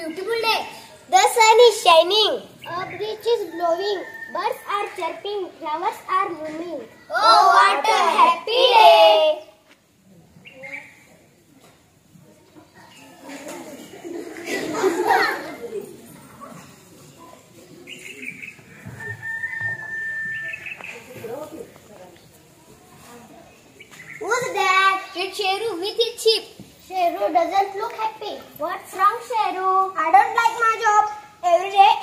beautiful day. The sun is shining. A breeze is blowing. Birds are chirping. Flowers are blooming. Oh, what a happy day. Who's that? It's Sheru with his sheep. Sheru doesn't look happy. What's wrong, Sheru? I don't like my job. Every day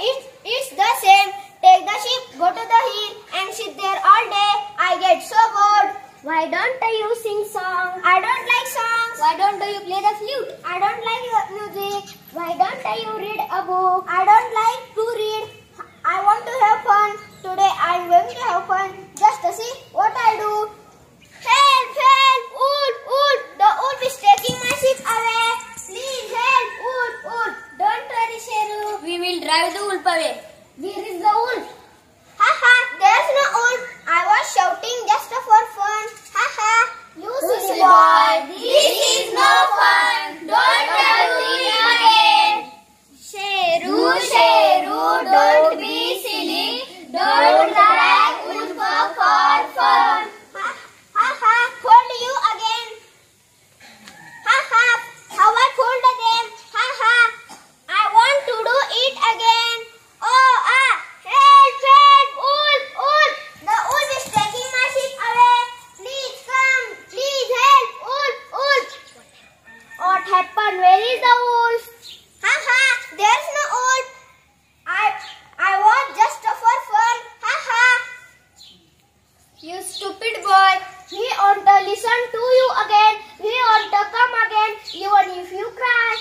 it's the same. Take the sheep, go to the hill and sit there all day. I get so bored. Why don't you sing song? I don't like songs. Why don't you play the flute? I don't like music. Why don't you read a book? I don't like to read. I want to have fun. Today I am going to have fun. Just to see what I do. Help! Help! Wolf! Wolf! The wolf is taking my sheep away. Please help! Wolf! Wolf! Don't worry, Sheru. We will drive the wolf away. Where is the wolf? Haha! There's no wolf. I was shouting just for fun. Haha! You Silly boy, this is no fun. Don't tell me again. Sheru, Sheru, don't be silly. Don't drag wolf for fun. Haha! Hold you again. Haha! How I fooled them. Haha! I want to do it again. Oh ah! Help! Help! Wolf! Wolf! The wolf is taking my sheep away. Please come. Please help! Wolf! Wolf! what happened? Where is the wolf? Haha! There's no wolf. I was just for fun. Haha! You stupid boy. He won't listen to you again. He won't come again, even if you cry.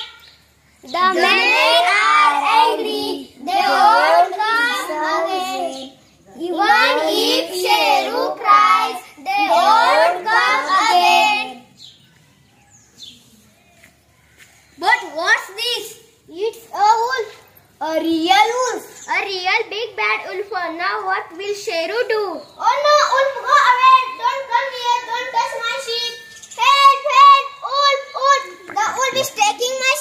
The men are angry. They won't come again. Even if Sheru cries, they won't come again. But what's this? It's a wolf. A real wolf. A real big bad wolf. Now what will Sheru do? Oh no, wolf, go away. Don't come here. Don't touch my sheep. Help, help, wolf, wolf. The wolf is taking my